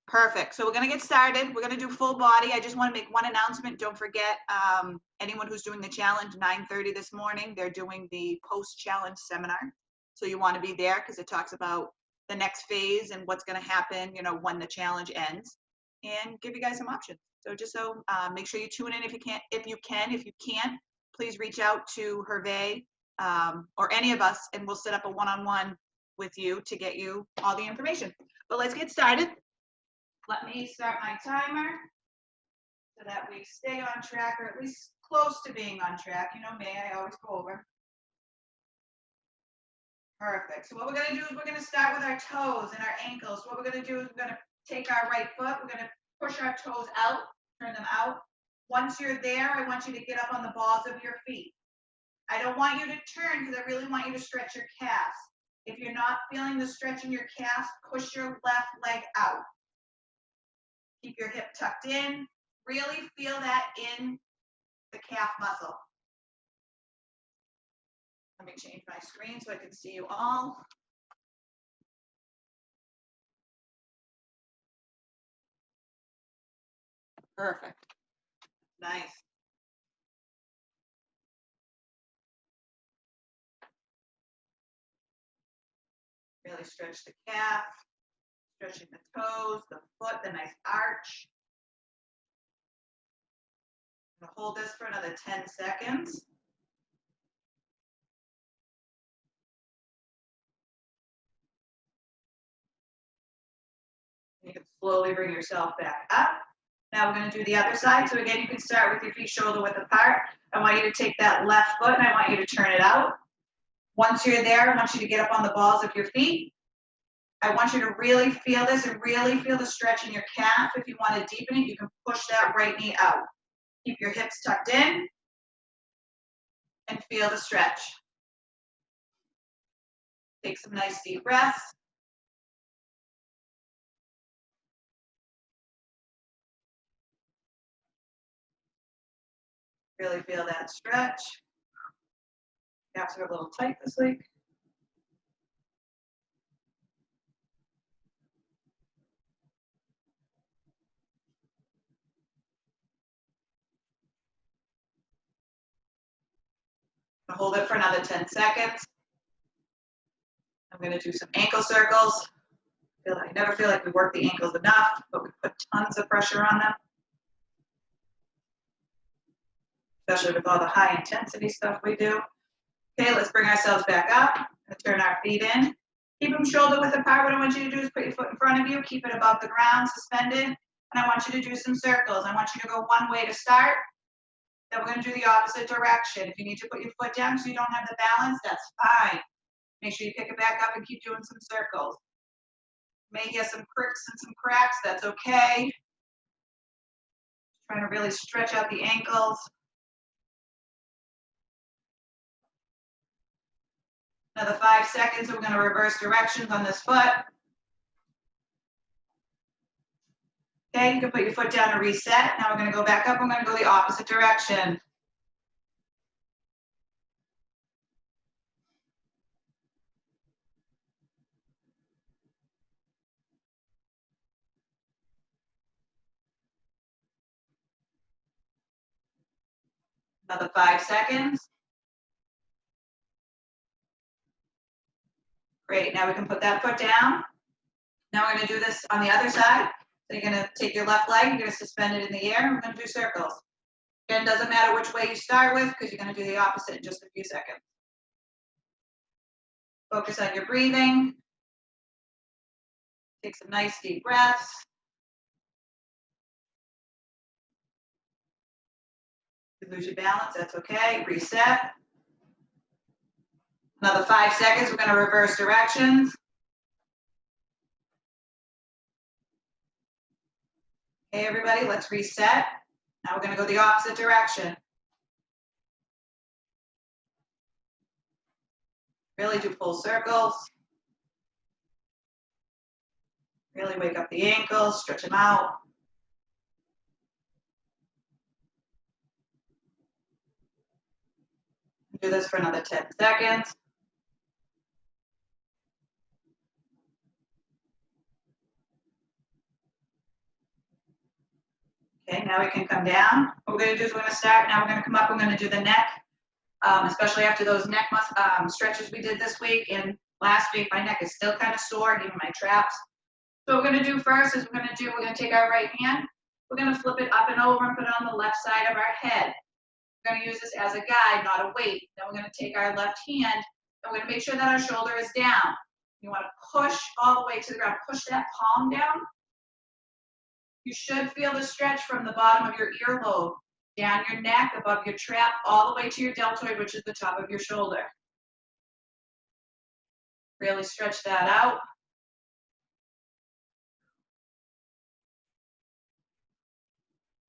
Perfect. So we're going to get started. We're going to do full body. I just want to make one announcement. Don't forget, anyone who's doing the challenge, 9:30 this morning, they're doing the post-challenge seminar. So you want to be there because it talks about the next phase and what's going to happen, you know, when the challenge ends, and give you guys some options. So just make sure you tune in if you can. If you can't, please reach out to Hervé or any of us, and we'll set up a one-on-one with you to get you all the information. But let's get started. Let me start my timer so that we stay on track, or at least close to being on track. You know me, I always go over. Perfect. So what we're going to do is we're going to start with our toes and our ankles. What we're going to do is we're going to take our right foot, we're going to push our toes out, turn them out. Once you're there, I want you to get up on the balls of your feet. I don't want you to turn because I really want you to stretch your calves. If you're not feeling the stretch in your calves, push your left leg out. Keep your hip tucked in. Really feel that in the calf muscle. Let me change my screen so I can see you all. Perfect. Nice. Really stretch the calf, stretching the toes, the foot, the nice arch. I'm going to hold this for another 10 seconds. You can slowly bring yourself back up. Now we're going to do the other side. So again, you can start with your feet shoulder width apart. I want you to take that left foot and I want you to turn it out. Once you're there, I want you to get up on the balls of your feet. I want you to really feel this and really feel the stretch in your calf. If you want to deepen it, you can push that right knee out. Keep your hips tucked in and feel the stretch. Take some nice deep breaths. Really feel that stretch. Calves are a little tight this week. Hold it for another 10 seconds. I'm going to do some ankle circles. I never feel like we work the ankles enough, but we put tons of pressure on them. Especially with all the high intensity stuff we do. Okay, let's bring ourselves back up and turn our feet in. Keep them shoulder width apart. What I want you to do is put your foot in front of you, keep it above the ground, suspended, and I want you to do some circles. I want you to go one way to start, then we're going to do the opposite direction. If you need to put your foot down so you don't have the balance, that's fine. Make sure you pick it back up and keep doing some circles. You may get some cricks and some cracks, that's okay. Trying to really stretch out the ankles. Another 5 seconds, and we're going to reverse directions on this foot. Okay, you can put your foot down and reset. Now we're going to go back up. We're going to go the opposite direction. Another 5 seconds. Great, now we can put that foot down. Now we're going to do this on the other side. So you're going to take your left leg, you're going to suspend it in the air, and we're going to do circles. Again, it doesn't matter which way you start with because you're going to do the opposite in just a few seconds. Focus on your breathing. Take some nice deep breaths. If you lose your balance, that's okay. Reset. Another 5 seconds, we're going to reverse directions. Okay, everybody, let's reset. Now we're going to go the opposite direction. Really do full circles. Really wake up the ankles, stretch them out. Do this for another 10 seconds. Okay, now we can come down. What we're gonna do is we're gonna start, now we're gonna come up, we're gonna do the neck, especially after those neck stretches we did this week and last week. My neck is still kind of sore, given my traps. So what we're gonna do first is we're gonna take our right hand, we're gonna flip it up and over and put it on the left side of our head. We're gonna use this as a guide, not a weight. Then we're gonna take our left hand and we're gonna make sure that our shoulder is down. You wanna push all the way to the ground, push that palm down. You should feel the stretch from the bottom of your earlobe, down your neck, above your trap, all the way to your deltoid, which is the top of your shoulder. Really stretch that out.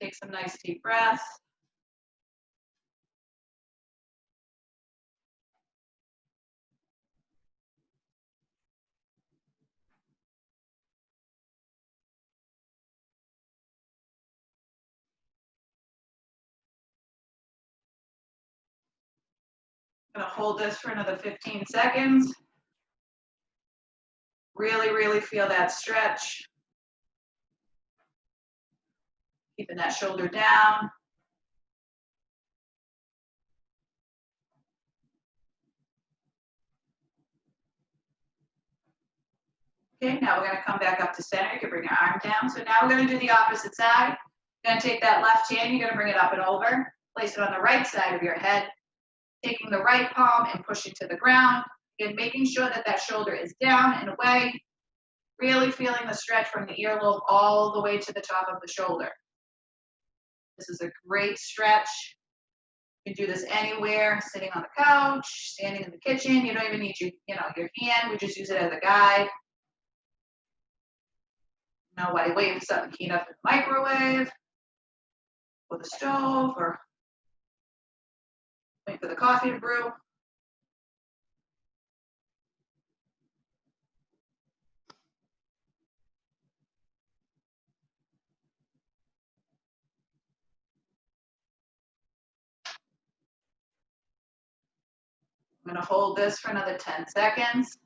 Take some nice deep breaths. I'm gonna hold this for another 15 seconds. Really, really feel that stretch. Keeping that shoulder down. Okay, now we're gonna come back up to center. You can bring your arm down. So now we're gonna do the opposite side. You're gonna take that left hand, you're gonna bring it up and over. Place it on the right side of your head. Taking the right palm and pushing to the ground. Again, making sure that that shoulder is down and away. Really feeling the stretch from the earlobe all the way to the top of the shoulder. This is a great stretch. You can do this anywhere, sitting on the couch, standing in the kitchen. You don't even need your hand. We just use it as a guide. Nobody waiting for something to heat up in the microwave or the stove or wait for the coffee to brew. I'm gonna hold this for another 10 seconds.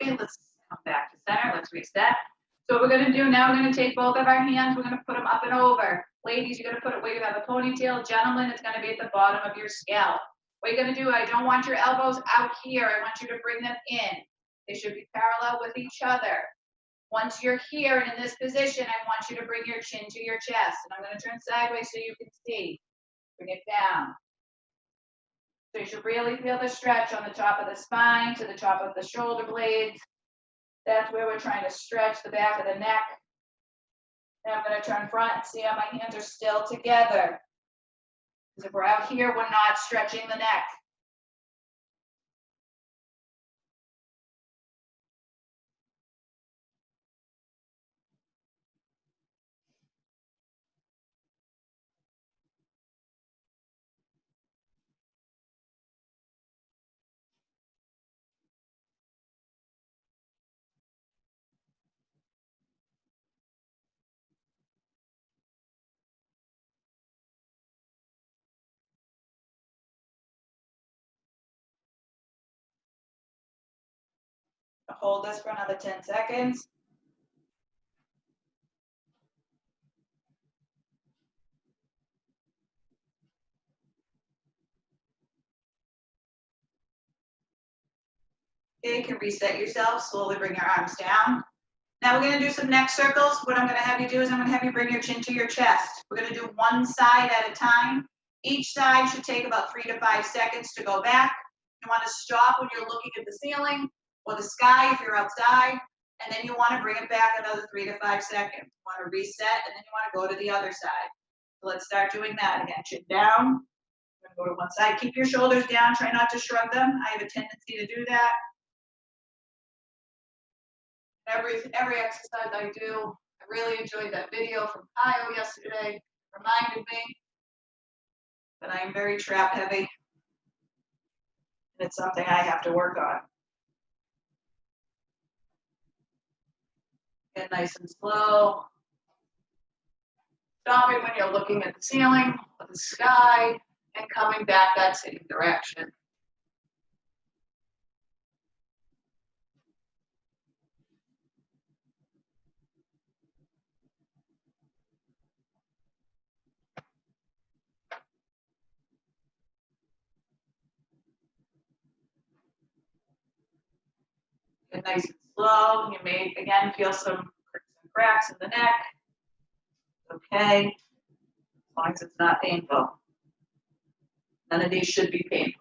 Okay, let's come back to center. Let's reset. So what we're gonna do now, we're gonna take both of our hands, we're gonna put them up and over. Ladies, you're gonna put it where you have a ponytail. Gentlemen, it's gonna be at the bottom of your scalp. What you're gonna do, I don't want your elbows out here. I want you to bring them in. They should be parallel with each other. Once you're here and in this position, I want you to bring your chin to your chest. And I'm gonna turn sideways so you can see. Bring it down. So you should really feel the stretch on the top of the spine to the top of the shoulder blades. That's where we're trying to stretch the back of the neck. And I'm going to turn front and see how my hands are still together. Because if we're out here, we're not stretching the neck. Hold this for another 10 seconds. Okay, you can reset yourself. Slowly bring your arms down. Now we're going to do some neck circles. What I'm going to have you do is I'm going to have you bring your chin to your chest. We're going to do one side at a time. Each side should take about 3 to 5 seconds to go back. You want to stop when you're looking at the ceiling or the sky if you're outside, and then you want to bring it back another 3 to 5 seconds. You want to reset, and then you want to go to the other side. So let's start doing that again. Chin down. Go to one side. Keep your shoulders down. Try not to shrug them. I have a tendency to do that. Every exercise I do, I really enjoyed that video from Kyle yesterday. Reminded me that I am very trap heavy, and it's something I have to work on. Get nice and slow. Stopping when you're looking at the ceiling, or the sky, And coming back that same direction. Get nice and slow. You may, again, feel some cracks in the neck. Okay, as long as it's not painful. None of these should be painful.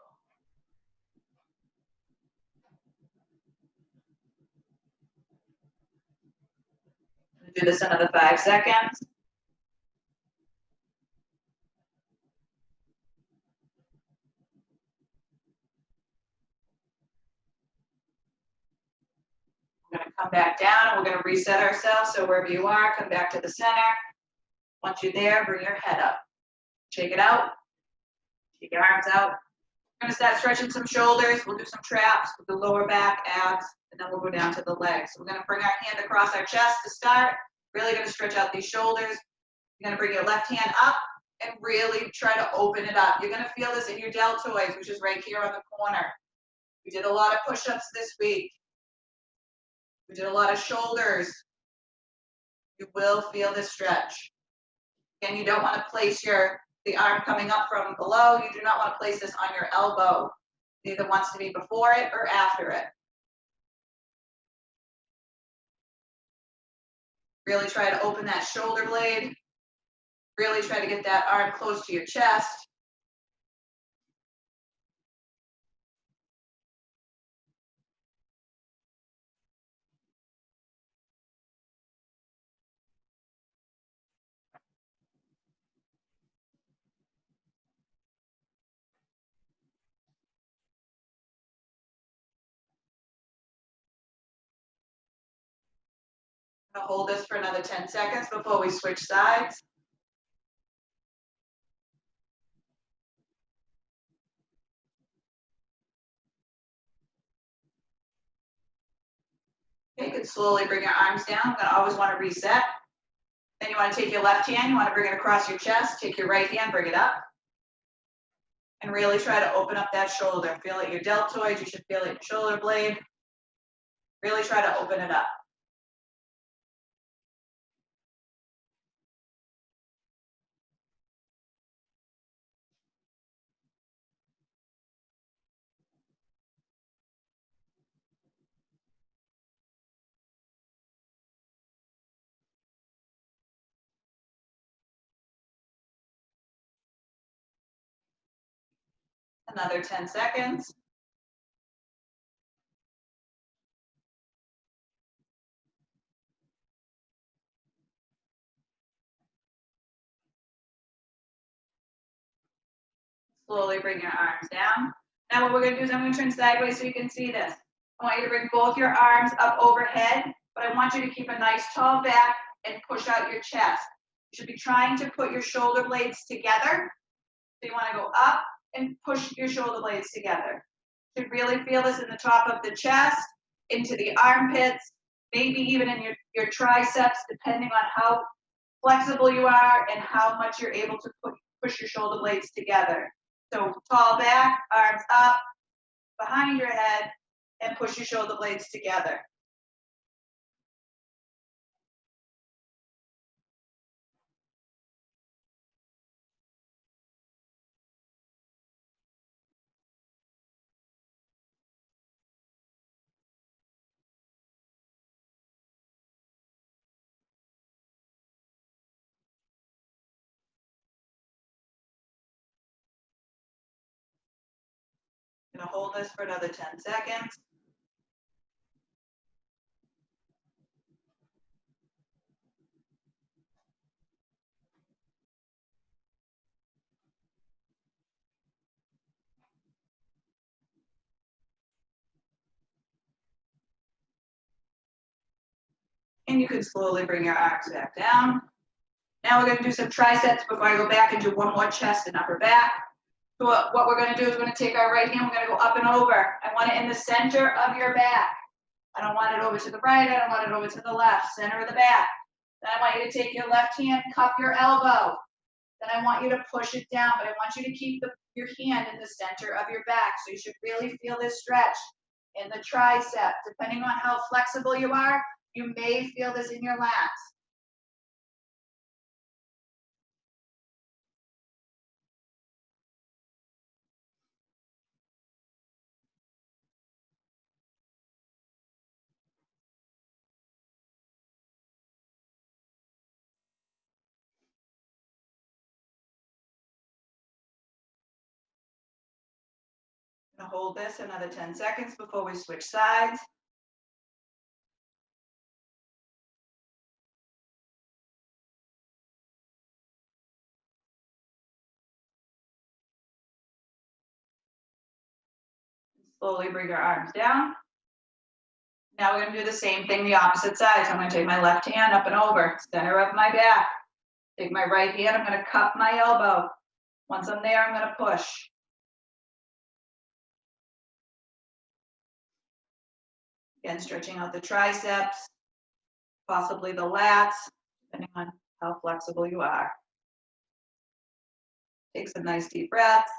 Do this another 5 seconds. We're going to come back down and we're going to reset ourselves. So wherever you are, come back to the center. Once you're there, bring your head up. Shake it out. Take your arms out. We're going to start stretching some shoulders. We'll do some traps with the lower back, abs, and then we'll go down to the legs. So we're going to bring our hand across our chest to start. Really going to stretch out these shoulders. You're going to bring your left hand up and really try to open it up. You're going to feel this in your deltoids, which is right here on the corner. We did a lot of push-ups this week. We did a lot of shoulders. You will feel this stretch. Again, you don't want to place the arm coming up from below. You do not want to place this on your elbow. It either wants to be before it or after it. Really try to open that shoulder blade. Really try to get that arm close to your chest. I'm going to hold this for another 10 seconds before we switch sides. Okay, you can slowly bring your arms down. I'm going to always want to reset. Then you want to take your left hand, you want to bring it across your chest. Take your right hand, bring it up. And really try to open up that shoulder. Feel it in your deltoids. You should feel it in your shoulder blade. Really try to open it up. Another 10 seconds. Slowly bring your arms down. Now what we're going to do is I'm going to turn sideways so you can see this. I want you to bring both your arms up overhead, but I want you to keep a nice tall back and push out your chest. You should be trying to put your shoulder blades together. So you want to go up and push your shoulder blades together. You should really feel this in the top of the chest, into the armpits, maybe even in your triceps, depending on how flexible you are and how much you're able to push your shoulder blades together. So tall back, arms up, behind your head, and push your shoulder blades together. I'm going to hold this for another 10 seconds. And you can slowly bring your arms back down. Now we're going to do some triceps before I go back and do one more chest and upper back. So what we're going to do is we're going to take our right hand, we're going to go up and over. I want it in the center of your back. I don't want it over to the right, I don't want it over to the left, center of the back. Then I want you to take your left hand, cup your elbow. Then I want you to push it down, but I want you to keep your hand in the center of your back. So you should really feel this stretch in the tricep. Depending on how flexible you are, you may feel this in your lats. I'm gonna hold this another 10 seconds before we switch sides. Slowly bring your arms down. Now we're gonna do the same thing the opposite side. So I'm gonna take my left hand up and over, center of my back. Take my right hand, I'm gonna cup my elbow. Once I'm there, I'm gonna push. Again, stretching out the triceps, possibly the lats, depending on how flexible you are. Take some nice deep breaths.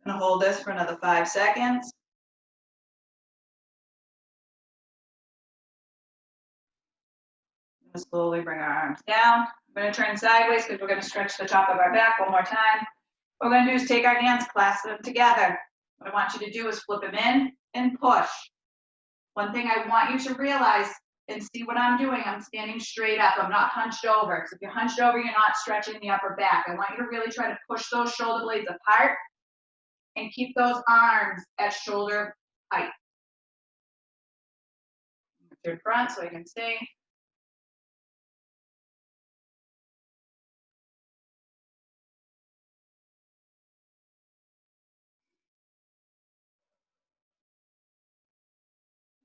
I'm gonna hold this for another 5 seconds. I'm gonna slowly bring our arms down. I'm gonna turn sideways because we're gonna stretch the top of our back one more time. What we're gonna do is take our hands, clasp them together. What I want you to do is flip them in and push. One thing I want you to realize and see what I'm doing, I'm standing straight up. I'm not hunched over. Because if you're hunched over, you're not stretching the upper back. I want you to really try to push those shoulder blades apart and keep those arms at shoulder height. Turn front so I can see.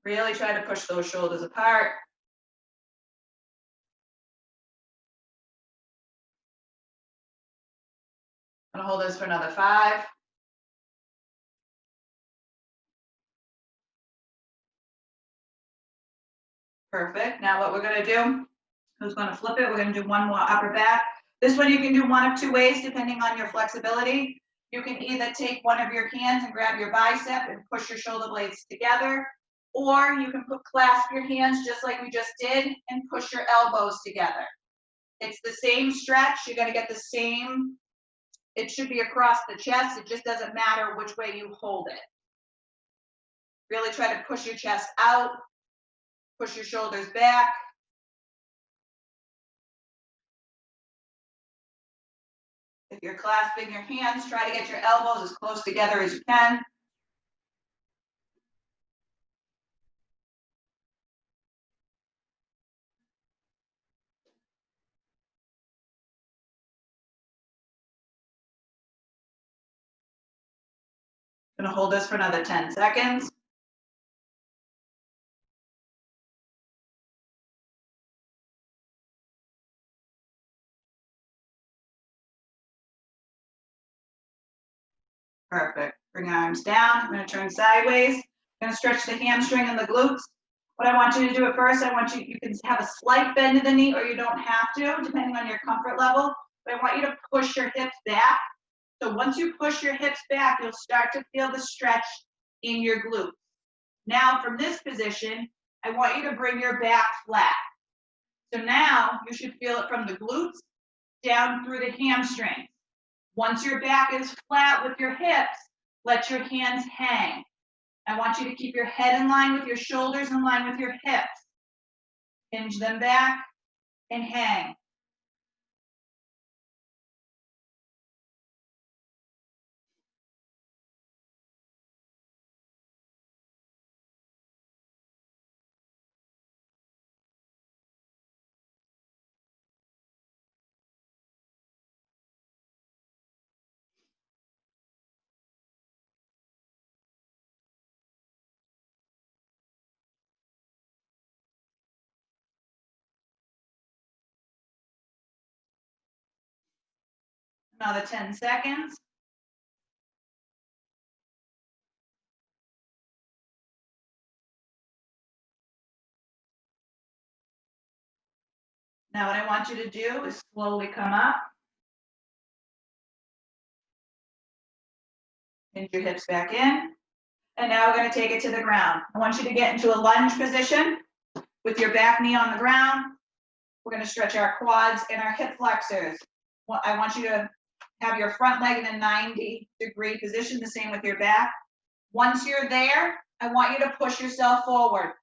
Really try to push those shoulders apart. I'm gonna hold this for another 5. Perfect. Now what we're gonna do is gonna flip it. We're gonna do one more upper back. This one you can do one of 2 ways depending on your flexibility. You can either take one of your hands and grab your bicep and push your shoulder blades together, or you can clasp your hands just like we just did and push your elbows together. It's the same stretch. You're gonna get the same, it should be across the chest. It just doesn't matter which way you hold it. Really try to push your chest out, push your shoulders back. If you're clasping your hands, try to get your elbows as close together as you can. Gonna hold this for another 10 seconds. Perfect. Bring your arms down. I'm gonna turn sideways. I'm gonna stretch the hamstring and the glutes. What I want you to do at first, I want you can have a slight bend in the knee or you don't have to, depending on your comfort level. But I want you to push your hips back. So once you push your hips back, you'll start to feel the stretch in your glutes. Now from this position, I want you to bring your back flat. So now you should feel it from the glutes down through the hamstrings. Once your back is flat with your hips, let your hands hang. I want you to keep your head in line with your shoulders in line with your hips. Hinge them back and hang. Another 10 seconds. Now what I want you to do is slowly come up. Hinge your hips back in. And now we're going to take it to the ground. I want you to get into a lunge position with your back knee on the ground. We're going to stretch our quads and our hip flexors. I want you to have your front leg in a 90-degree position, the same with your back. Once you're there, I want you to push yourself forward.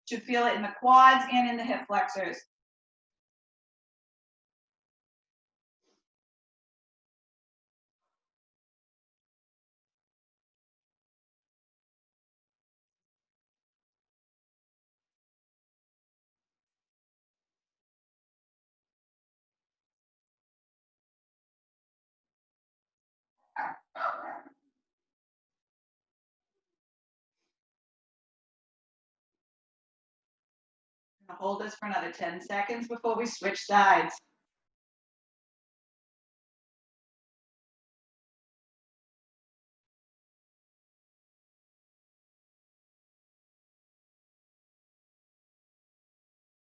You should feel it in the quads and in the hip flexors. Hold this for another 10 seconds before we switch sides.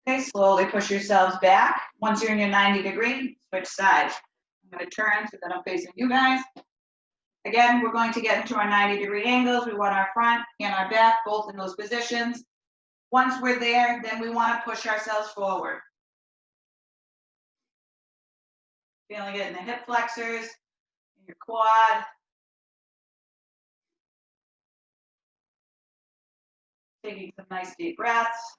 Okay, slowly push yourselves back. Once you're in your 90-degree, switch sides. I'm going to turn so that I'm facing you guys. Again, we're going to get into our 90-degree angles. We want our front and our back both in those positions. Once we're there, then we want to push ourselves forward. Feeling it in the hip flexors, in your quad. Taking some nice deep breaths.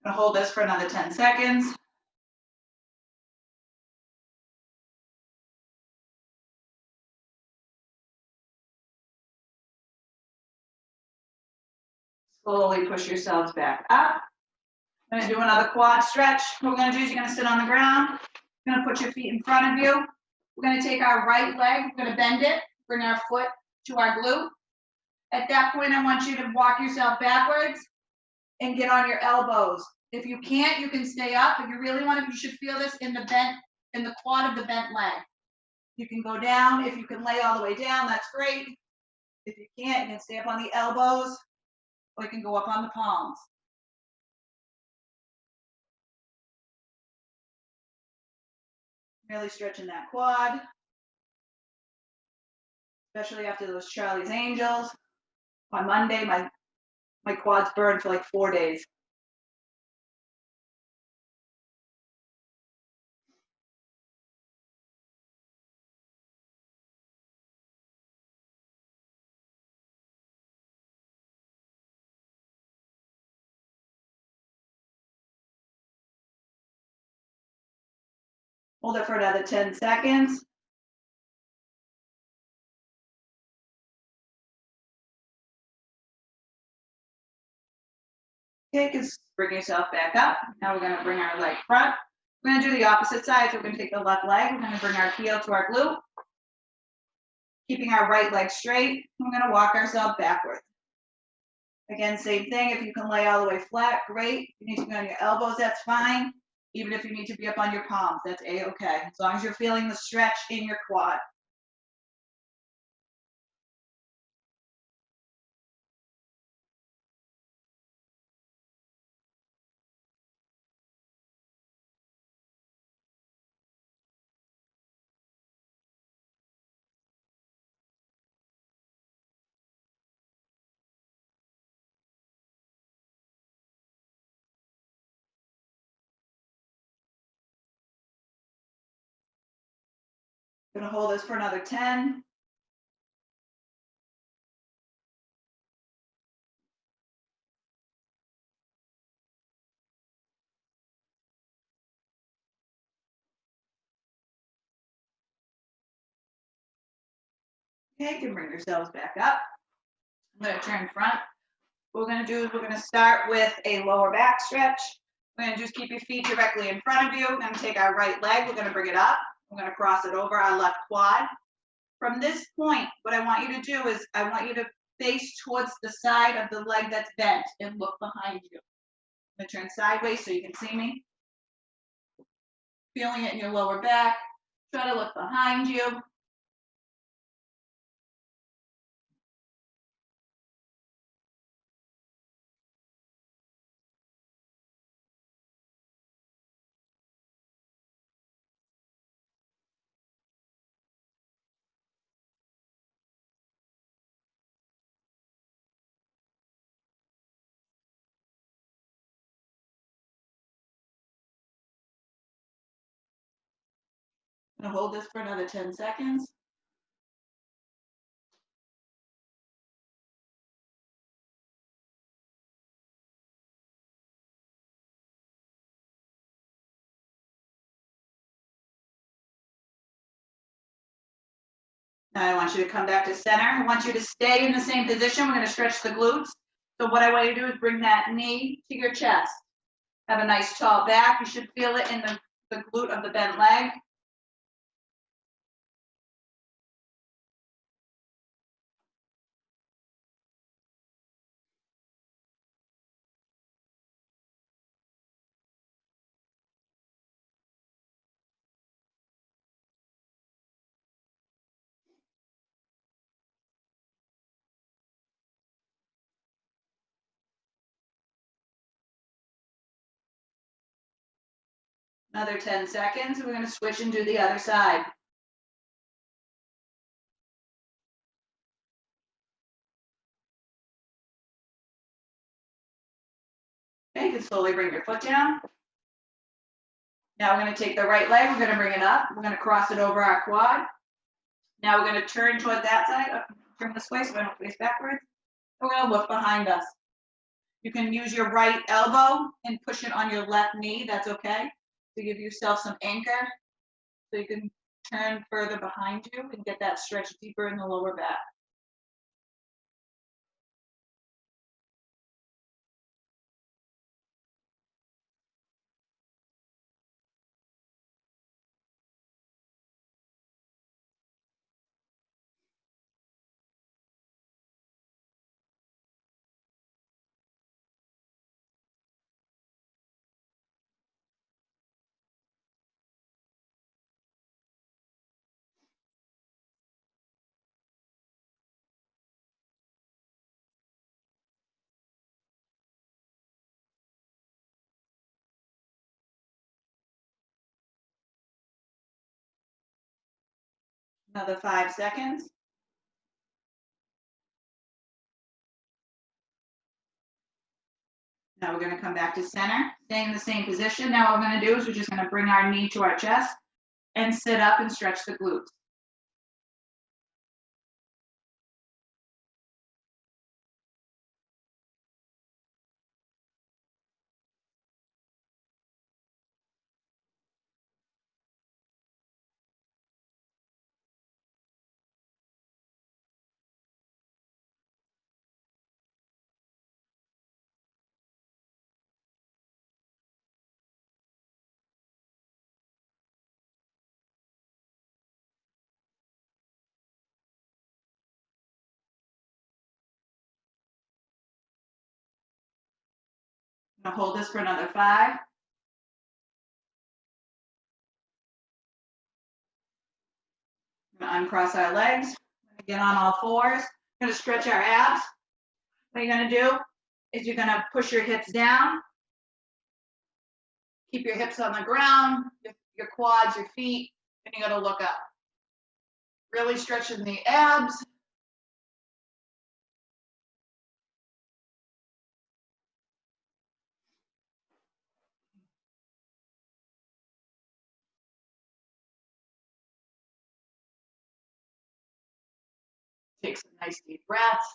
I'm going to hold this for another 10 seconds. Slowly push yourselves back up. I'm going to do another quad stretch. What we're going to do is you're going to sit on the ground. You're going to put your feet in front of you. We're going to take our right leg, we're going to bend it, bring our foot to our glute. At that point, I want you to walk yourself backwards and get on your elbows. If you can't, you can stay up. If you really want to, you should feel this in the quad of the bent leg. You can go down. If you can lay all the way down, that's great. If you can't, you can stay up on the elbows, or you can go up on the palms. Really stretching that quad, especially after those Charlie's Angels. On Monday, my quads burned for like 4 days. Hold it for another 10 seconds. Okay, just bring yourself back up. Now we're going to bring our leg front. We're going to do the opposite side. So we're going to take the left leg. We're going to bring our heel to our glute. Keeping our right leg straight. We're going to walk ourselves backwards. Again, same thing. If you can lay all the way flat, great. If you need to be on your elbows, that's fine. Even if you need to be up on your palms, that's A-okay. As long as you're feeling the stretch in your quad. Gonna hold this for another 10. Okay, you can bring yourselves back up. I'm gonna turn front. What we're gonna do is we're gonna start with a lower back stretch. We're gonna just keep your feet directly in front of you. We're gonna take our right leg, we're gonna bring it up. We're gonna cross it over our left quad. From this point, what I want you to do is I want you to face towards the side of the leg that's bent and look behind you. I'm gonna turn sideways so you can see me. Feeling it in your lower back. Try to look behind you. I'm gonna hold this for another 10 seconds. Now I want you to come back to center. I want you to stay in the same position. We're gonna stretch the glutes. So what I want you to do is bring that knee to your chest. Have a nice tall back. You should feel it in the glute of the bent leg. Another 10 seconds. We're gonna switch and do the other side. Okay, you can slowly bring your foot down. Now we're gonna take the right leg, we're gonna bring it up. We're gonna cross it over our quad. Now we're gonna turn toward that side, turn this way so I don't face backwards. We're gonna look behind us. You can use your right elbow and push it on your left knee, that's okay. To give yourself some anchor so you can turn further behind you and get that stretch deeper in the lower back. Another 5 seconds. Now we're gonna come back to center, staying in the same position. Now what we're gonna do is we're just gonna bring our knee to our chest and sit up and stretch the glutes. I'm gonna hold this for another 5. I'm gonna uncross our legs. I'm gonna get on all fours. I'm gonna stretch our abs. What you're gonna do is you're gonna push your hips down. Keep your hips on the ground, your quads, your feet, and you're gonna look up. Really stretching the abs. Take some nice deep breaths.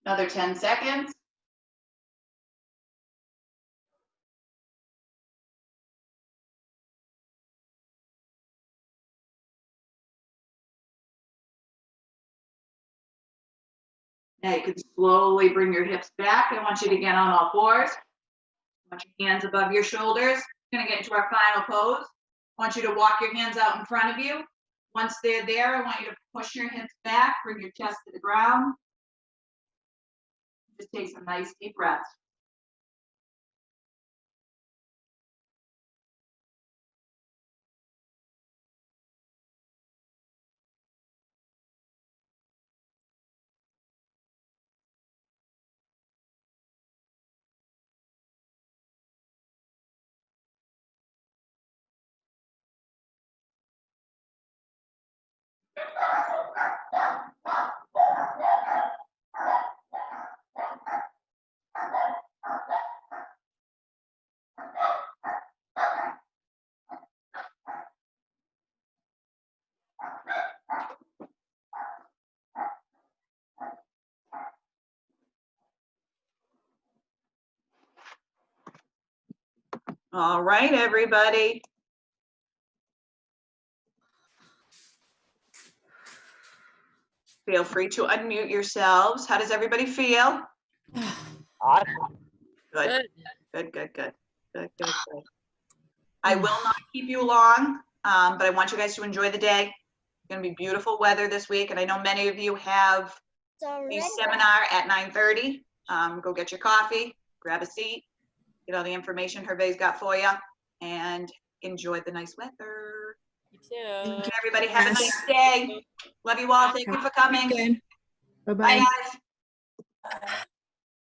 Another 10 seconds. Now you can slowly bring your hips back. I want you to get on all fours. I want your hands above your shoulders. We're gonna get into our final pose. I want you to walk your hands out in front of you. Once they're there, I want you to push your hips back, bring your chest to the ground. Just take some nice deep breaths. All right, everybody. Feel free to unmute yourselves. How does everybody feel? Awesome. Good. Good. I will not keep you long, but I want you guys to enjoy the day. It's gonna be beautiful weather this week, and I know many of you have a seminar at 9:30. Go get your coffee, grab a seat, get all the information Hervé's got for you, and enjoy the nice weather. You too. Everybody have a nice day. Love you all. Thank you for coming. Bye-bye. Bye, guys.